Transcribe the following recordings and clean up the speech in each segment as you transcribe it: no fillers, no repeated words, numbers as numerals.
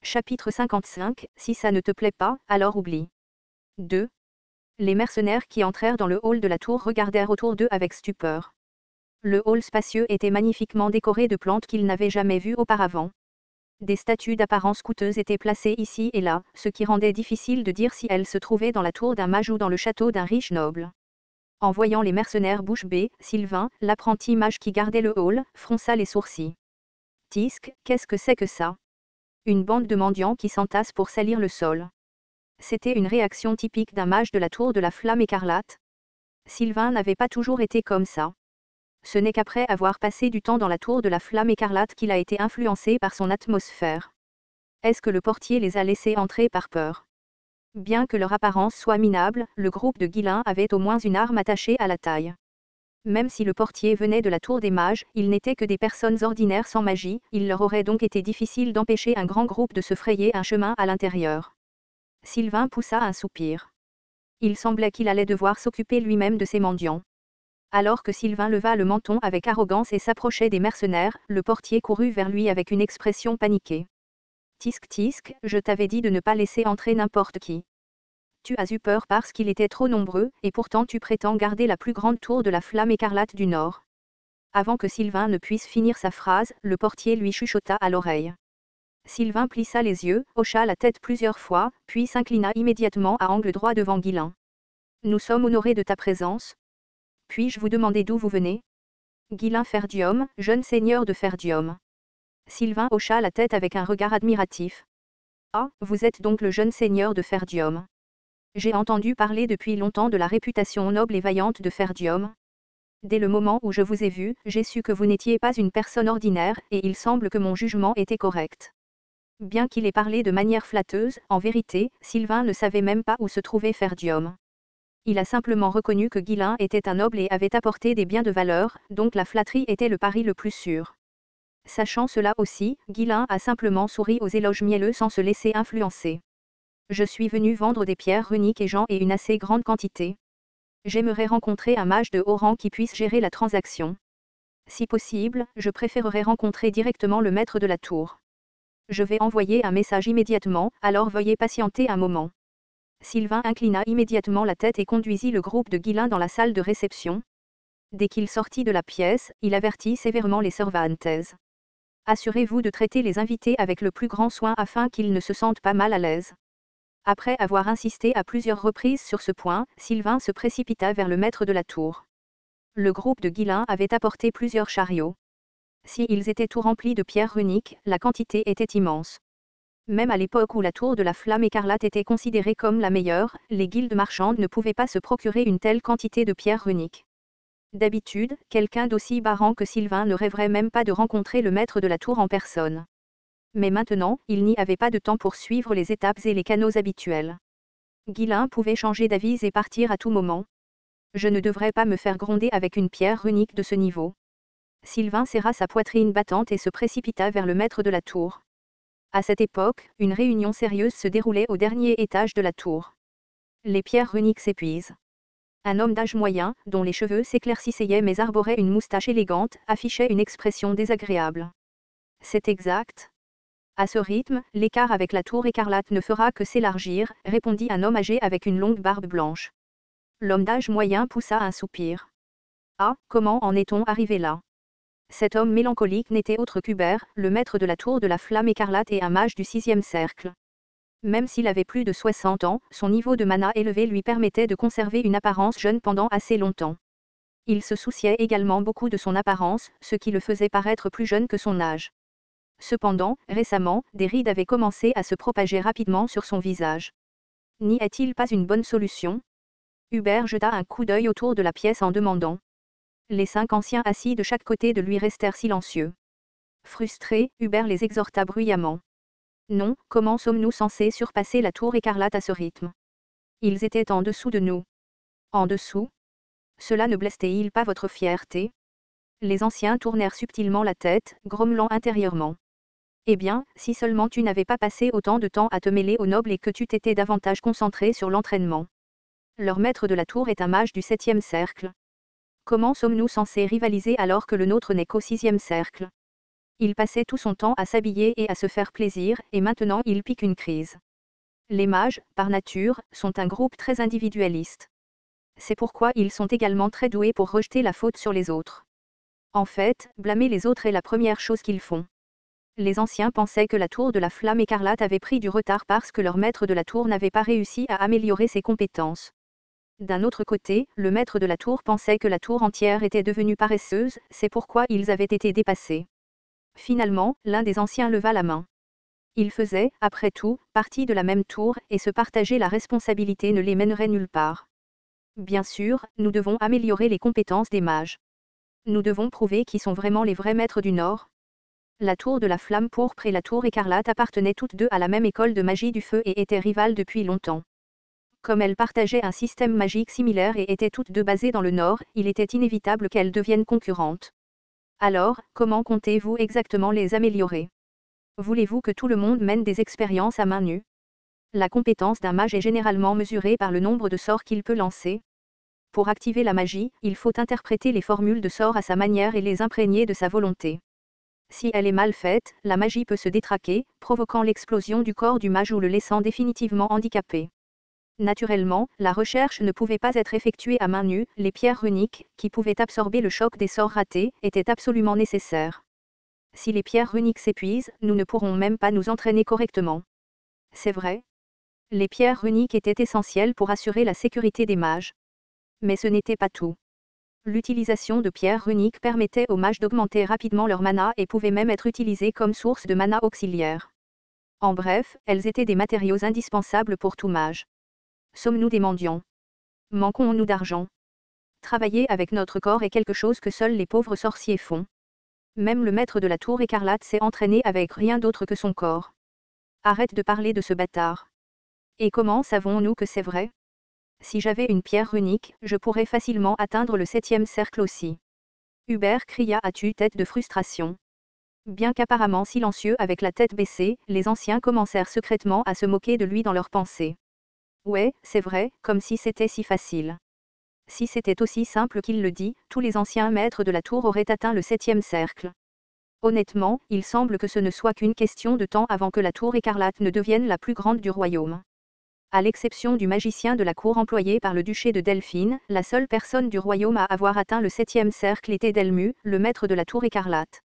Chapitre 55, si ça ne te plaît pas, alors oublie. 2. Les mercenaires qui entrèrent dans le hall de la tour regardèrent autour d'eux avec stupeur. Le hall spacieux était magnifiquement décoré de plantes qu'ils n'avaient jamais vues auparavant. Des statues d'apparence coûteuse étaient placées ici et là, ce qui rendait difficile de dire si elles se trouvaient dans la tour d'un mage ou dans le château d'un riche noble. En voyant les mercenaires bouche bée, Sylvain, l'apprenti mage qui gardait le hall, fronça les sourcils. Tisque, qu'est-ce que c'est que ça? Une bande de mendiants qui s'entassent pour salir le sol. C'était une réaction typique d'un mage de la tour de la flamme écarlate. Sylvain n'avait pas toujours été comme ça. Ce n'est qu'après avoir passé du temps dans la tour de la flamme écarlate qu'il a été influencé par son atmosphère. Est-ce que le portier les a laissés entrer par peur? Bien que leur apparence soit minable, le groupe de Guilain avait au moins une arme attachée à la taille. Même si le portier venait de la tour des mages, ils n'étaient que des personnes ordinaires sans magie, il leur aurait donc été difficile d'empêcher un grand groupe de se frayer un chemin à l'intérieur. Sylvain poussa un soupir. Il semblait qu'il allait devoir s'occuper lui-même de ces mendiants. Alors que Sylvain leva le menton avec arrogance et s'approchait des mercenaires, le portier courut vers lui avec une expression paniquée. Tisque, tisque, je t'avais dit de ne pas laisser entrer n'importe qui. Tu as eu peur parce qu'ils étaient trop nombreux, et pourtant tu prétends garder la plus grande tour de la flamme écarlate du Nord. Avant que Sylvain ne puisse finir sa phrase, le portier lui chuchota à l'oreille. Sylvain plissa les yeux, hocha la tête plusieurs fois, puis s'inclina immédiatement à angle droit devant Guilain. Nous sommes honorés de ta présence. Puis-je vous demander d'où vous venez? Guilain Ferdium, jeune seigneur de Ferdium. Sylvain hocha la tête avec un regard admiratif. Ah, vous êtes donc le jeune seigneur de Ferdium. J'ai entendu parler depuis longtemps de la réputation noble et vaillante de Ferdium. Dès le moment où je vous ai vu, j'ai su que vous n'étiez pas une personne ordinaire, et il semble que mon jugement était correct. Bien qu'il ait parlé de manière flatteuse, en vérité, Sylvain ne savait même pas où se trouvait Ferdium. Il a simplement reconnu que Guilain était un noble et avait apporté des biens de valeur, donc la flatterie était le pari le plus sûr. Sachant cela aussi, Guilain a simplement souri aux éloges mielleux sans se laisser influencer. Je suis venu vendre des pierres runiques et une assez grande quantité. J'aimerais rencontrer un mage de haut rang qui puisse gérer la transaction. Si possible, je préférerais rencontrer directement le maître de la tour. Je vais envoyer un message immédiatement, alors veuillez patienter un moment. Sylvain inclina immédiatement la tête et conduisit le groupe de Guilain dans la salle de réception. Dès qu'il sortit de la pièce, il avertit sévèrement les servantes. Assurez-vous de traiter les invités avec le plus grand soin afin qu'ils ne se sentent pas mal à l'aise. Après avoir insisté à plusieurs reprises sur ce point, Sylvain se précipita vers le maître de la tour. Le groupe de Guilain avait apporté plusieurs chariots. Si ils étaient tout remplis de pierres runiques, la quantité était immense. Même à l'époque où la tour de la flamme écarlate était considérée comme la meilleure, les guildes marchandes ne pouvaient pas se procurer une telle quantité de pierres runiques. D'habitude, quelqu'un d'aussi bas rang que Sylvain ne rêverait même pas de rencontrer le maître de la tour en personne. Mais maintenant, il n'y avait pas de temps pour suivre les étapes et les canaux habituels. Guilain pouvait changer d'avis et partir à tout moment. Je ne devrais pas me faire gronder avec une pierre runique de ce niveau. Sylvain serra sa poitrine battante et se précipita vers le maître de la tour. À cette époque, une réunion sérieuse se déroulait au dernier étage de la tour. Les pierres runiques s'épuisent. Un homme d'âge moyen, dont les cheveux s'éclaircissaient mais arborait une moustache élégante, affichait une expression désagréable. C'est exact. À ce rythme, l'écart avec la tour écarlate ne fera que s'élargir, répondit un homme âgé avec une longue barbe blanche. L'homme d'âge moyen poussa un soupir. Ah, comment en est-on arrivé là? Cet homme mélancolique n'était autre qu'Hubert, le maître de la tour de la flamme écarlate et un mage du 6e cercle. Même s'il avait plus de 60 ans, son niveau de mana élevé lui permettait de conserver une apparence jeune pendant assez longtemps. Il se souciait également beaucoup de son apparence, ce qui le faisait paraître plus jeune que son âge. Cependant, récemment, des rides avaient commencé à se propager rapidement sur son visage. N'y a-t-il pas une bonne solution? Hubert jeta un coup d'œil autour de la pièce en demandant. Les 5 anciens assis de chaque côté de lui restèrent silencieux. Frustré, Hubert les exhorta bruyamment. Non, comment sommes-nous censés surpasser la tour écarlate à ce rythme? Ils étaient en dessous de nous. En dessous? Cela ne blessait-il pas votre fierté? Les anciens tournèrent subtilement la tête, grommelant intérieurement. Eh bien, si seulement tu n'avais pas passé autant de temps à te mêler aux nobles et que tu t'étais davantage concentré sur l'entraînement. Leur maître de la tour est un mage du 7e cercle. Comment sommes-nous censés rivaliser alors que le nôtre n'est qu'au 6e cercle? Il passait tout son temps à s'habiller et à se faire plaisir, et maintenant il pique une crise. Les mages, par nature, sont un groupe très individualiste. C'est pourquoi ils sont également très doués pour rejeter la faute sur les autres. En fait, blâmer les autres est la première chose qu'ils font. Les anciens pensaient que la tour de la flamme écarlate avait pris du retard parce que leur maître de la tour n'avait pas réussi à améliorer ses compétences. D'un autre côté, le maître de la tour pensait que la tour entière était devenue paresseuse, c'est pourquoi ils avaient été dépassés. Finalement, l'un des anciens leva la main. Ils faisaient, après tout, partie de la même tour, et se partager la responsabilité ne les mènerait nulle part. Bien sûr, nous devons améliorer les compétences des mages. Nous devons prouver qui sont vraiment les vrais maîtres du Nord. La tour de la flamme pourpre et la tour écarlate appartenaient toutes deux à la même école de magie du feu et étaient rivales depuis longtemps. Comme elles partageaient un système magique similaire et étaient toutes deux basées dans le Nord, il était inévitable qu'elles deviennent concurrentes. Alors, comment comptez-vous exactement les améliorer ? Voulez-vous que tout le monde mène des expériences à main nue ? La compétence d'un mage est généralement mesurée par le nombre de sorts qu'il peut lancer. Pour activer la magie, il faut interpréter les formules de sorts à sa manière et les imprégner de sa volonté. Si elle est mal faite, la magie peut se détraquer, provoquant l'explosion du corps du mage ou le laissant définitivement handicapé. Naturellement, la recherche ne pouvait pas être effectuée à main nue, les pierres runiques, qui pouvaient absorber le choc des sorts ratés, étaient absolument nécessaires. Si les pierres runiques s'épuisent, nous ne pourrons même pas nous entraîner correctement. C'est vrai. Les pierres runiques étaient essentielles pour assurer la sécurité des mages. Mais ce n'était pas tout. L'utilisation de pierres runiques permettait aux mages d'augmenter rapidement leur mana et pouvait même être utilisées comme source de mana auxiliaire. En bref, elles étaient des matériaux indispensables pour tout mage. Sommes-nous des mendiants ? Manquons-nous d'argent ? Travailler avec notre corps est quelque chose que seuls les pauvres sorciers font. Même le maître de la tour écarlate s'est entraîné avec rien d'autre que son corps. Arrête de parler de ce bâtard. Et comment savons-nous que c'est vrai ? Si j'avais une pierre runique, je pourrais facilement atteindre le 7e cercle aussi. Hubert cria à tue-tête de frustration. Bien qu'apparemment silencieux avec la tête baissée, les anciens commencèrent secrètement à se moquer de lui dans leurs pensées. Ouais, c'est vrai, comme si c'était si facile. Si c'était aussi simple qu'il le dit, tous les anciens maîtres de la tour auraient atteint le 7e cercle. Honnêtement, il semble que ce ne soit qu'une question de temps avant que la tour écarlate ne devienne la plus grande du royaume. À l'exception du magicien de la cour employé par le duché de Delphine, la seule personne du royaume à avoir atteint le 7e cercle était Delmu, le maître de la tour écarlate.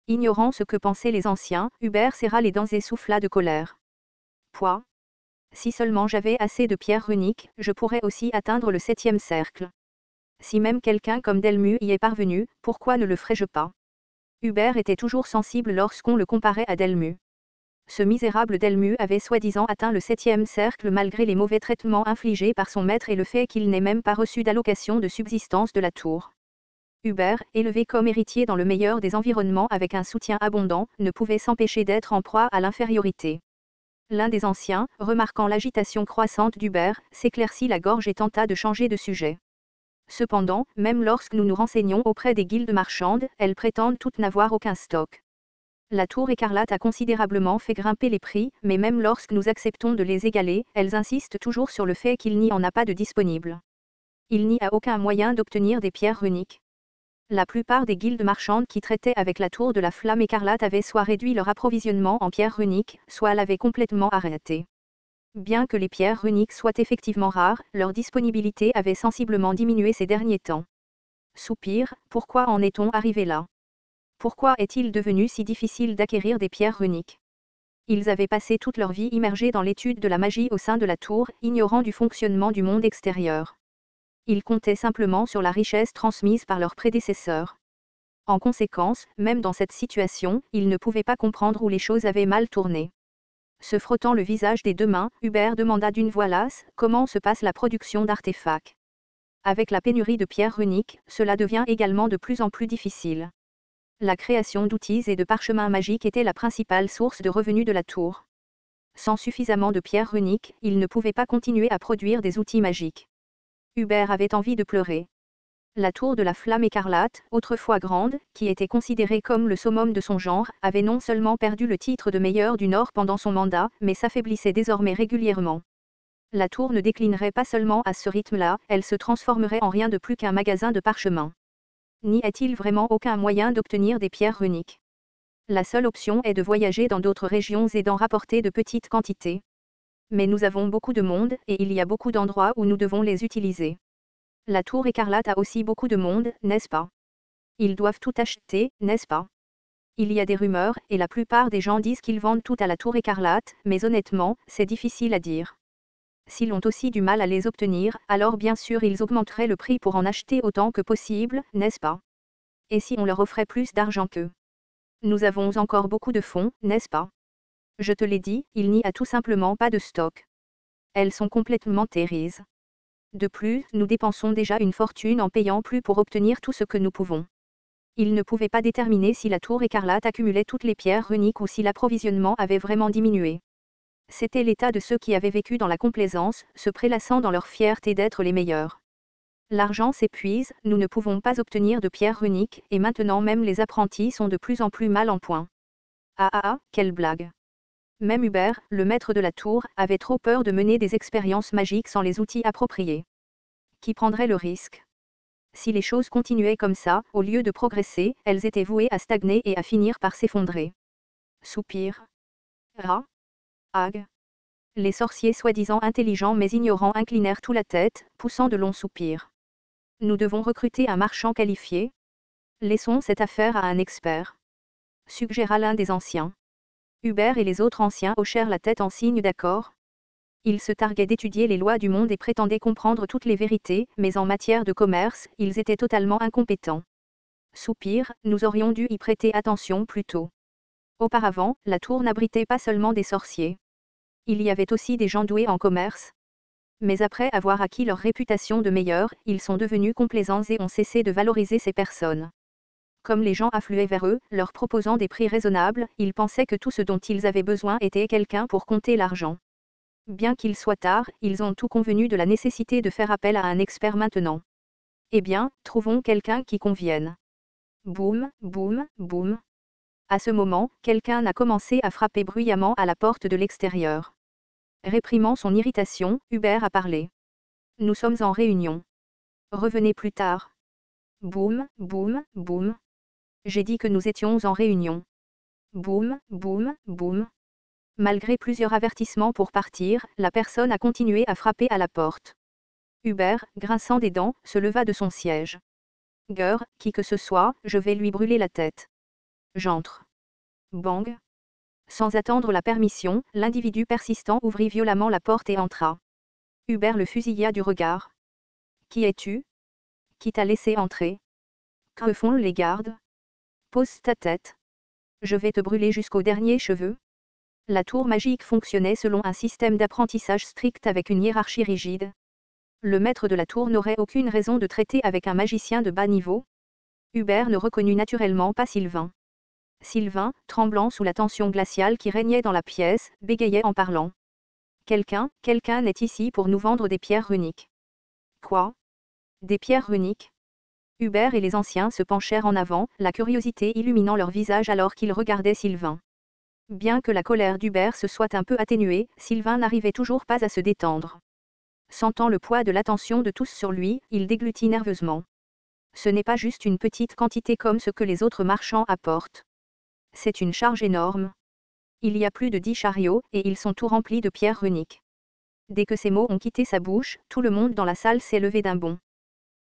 Ignorant ce que pensaient les anciens, Hubert serra les dents et souffla de colère. Pouah ! Si seulement j'avais assez de pierres runiques, je pourrais aussi atteindre le 7e cercle. Si même quelqu'un comme Delmu y est parvenu, pourquoi ne le ferais-je pas ? Hubert était toujours sensible lorsqu'on le comparait à Delmu. Ce misérable Delmu avait soi-disant atteint le 7e cercle malgré les mauvais traitements infligés par son maître et le fait qu'il n'ait même pas reçu d'allocation de subsistance de la tour. Hubert, élevé comme héritier dans le meilleur des environnements avec un soutien abondant, ne pouvait s'empêcher d'être en proie à l'infériorité. L'un des anciens, remarquant l'agitation croissante d'Hubert, s'éclaircit la gorge et tenta de changer de sujet. Cependant, même lorsque nous nous renseignons auprès des guildes marchandes, elles prétendent toutes n'avoir aucun stock. La tour écarlate a considérablement fait grimper les prix, mais même lorsque nous acceptons de les égaler, elles insistent toujours sur le fait qu'il n'y en a pas de disponible. Il n'y a aucun moyen d'obtenir des pierres runiques. La plupart des guildes marchandes qui traitaient avec la tour de la flamme écarlate avaient soit réduit leur approvisionnement en pierres runiques, soit l'avaient complètement arrêté. Bien que les pierres runiques soient effectivement rares, leur disponibilité avait sensiblement diminué ces derniers temps. Soupir, pourquoi en est-on arrivé là ? Pourquoi est-il devenu si difficile d'acquérir des pierres runiques ? Ils avaient passé toute leur vie immergés dans l'étude de la magie au sein de la tour, ignorant du fonctionnement du monde extérieur. Ils comptaient simplement sur la richesse transmise par leurs prédécesseurs. En conséquence, même dans cette situation, ils ne pouvaient pas comprendre où les choses avaient mal tourné. Se frottant le visage des deux mains, Hubert demanda d'une voix lasse, comment se passe la production d'artefacts ? Avec la pénurie de pierres runiques, cela devient également de plus en plus difficile. La création d'outils et de parchemins magiques était la principale source de revenus de la tour. Sans suffisamment de pierres runiques, il ne pouvait pas continuer à produire des outils magiques. Hubert avait envie de pleurer. La tour de la flamme écarlate, autrefois grande, qui était considérée comme le summum de son genre, avait non seulement perdu le titre de meilleur du Nord pendant son mandat, mais s'affaiblissait désormais régulièrement. La tour ne déclinerait pas seulement à ce rythme-là, elle se transformerait en rien de plus qu'un magasin de parchemins. N'y a-t-il vraiment aucun moyen d'obtenir des pierres runiques ? La seule option est de voyager dans d'autres régions et d'en rapporter de petites quantités. Mais nous avons beaucoup de monde, et il y a beaucoup d'endroits où nous devons les utiliser. La tour écarlate a aussi beaucoup de monde, n'est-ce pas? Ils doivent tout acheter, n'est-ce pas? Il y a des rumeurs, et la plupart des gens disent qu'ils vendent tout à la tour écarlate, mais honnêtement, c'est difficile à dire. S'ils ont aussi du mal à les obtenir, alors bien sûr ils augmenteraient le prix pour en acheter autant que possible, n'est-ce pas? Et si on leur offrait plus d'argent qu'eux? Nous avons encore beaucoup de fonds, n'est-ce pas? Je te l'ai dit, il n'y a tout simplement pas de stock. Elles sont complètement terrorisées. De plus, nous dépensons déjà une fortune en payant plus pour obtenir tout ce que nous pouvons. Ils ne pouvaient pas déterminer si la tour écarlate accumulait toutes les pierres runiques ou si l'approvisionnement avait vraiment diminué. C'était l'état de ceux qui avaient vécu dans la complaisance, se prélassant dans leur fierté d'être les meilleurs. L'argent s'épuise, nous ne pouvons pas obtenir de pierres runiques, et maintenant même les apprentis sont de plus en plus mal en point. Ah ah ah, quelle blague! Même Hubert, le maître de la tour, avait trop peur de mener des expériences magiques sans les outils appropriés. Qui prendrait le risque? Si les choses continuaient comme ça, au lieu de progresser, elles étaient vouées à stagner et à finir par s'effondrer. Soupir. Rat. Hag. Les sorciers soi-disant intelligents mais ignorants inclinèrent tout la tête, poussant de longs soupirs. Nous devons recruter un marchand qualifié. Laissons cette affaire à un expert. Suggéra l'un des anciens. Hubert et les autres anciens hochèrent la tête en signe d'accord. Ils se targuaient d'étudier les lois du monde et prétendaient comprendre toutes les vérités, mais en matière de commerce, ils étaient totalement incompétents. Soupir, nous aurions dû y prêter attention plus tôt. Auparavant, la tour n'abritait pas seulement des sorciers. Il y avait aussi des gens doués en commerce. Mais après avoir acquis leur réputation de meilleurs, ils sont devenus complaisants et ont cessé de valoriser ces personnes. Comme les gens affluaient vers eux, leur proposant des prix raisonnables, ils pensaient que tout ce dont ils avaient besoin était quelqu'un pour compter l'argent. Bien qu'il soit tard, ils ont tout convenu de la nécessité de faire appel à un expert maintenant. Eh bien, trouvons quelqu'un qui convienne. Boum, boum, boum. À ce moment, quelqu'un a commencé à frapper bruyamment à la porte de l'extérieur. Réprimant son irritation, Hubert a parlé. Nous sommes en réunion. Revenez plus tard. Boum, boum, boum. J'ai dit que nous étions en réunion. Boum, boum, boum. Malgré plusieurs avertissements pour partir, la personne a continué à frapper à la porte. Hubert, grinçant des dents, se leva de son siège. Gueur, qui que ce soit, je vais lui brûler la tête. J'entre. Bang. Sans attendre la permission, l'individu persistant ouvrit violemment la porte et entra. Hubert le fusilla du regard. Qui es-tu? Qui t'a laissé entrer? Que font les gardes? Pose ta tête. Je vais te brûler jusqu'au dernier cheveu. La tour magique fonctionnait selon un système d'apprentissage strict avec une hiérarchie rigide. Le maître de la tour n'aurait aucune raison de traiter avec un magicien de bas niveau. Hubert ne reconnut naturellement pas Sylvain. Sylvain, tremblant sous la tension glaciale qui régnait dans la pièce, bégayait en parlant. Quelqu'un est ici pour nous vendre des pierres runiques. Quoi? Des pierres runiques? Hubert et les anciens se penchèrent en avant, la curiosité illuminant leur visage alors qu'ils regardaient Sylvain. Bien que la colère d'Hubert se soit un peu atténuée, Sylvain n'arrivait toujours pas à se détendre. Sentant le poids de l'attention de tous sur lui, il déglutit nerveusement. Ce n'est pas juste une petite quantité comme ce que les autres marchands apportent. C'est une charge énorme. Il y a plus de 10 chariots, et ils sont tout remplis de pierres runiques. Dès que ces mots ont quitté sa bouche, tout le monde dans la salle s'est levé d'un bond.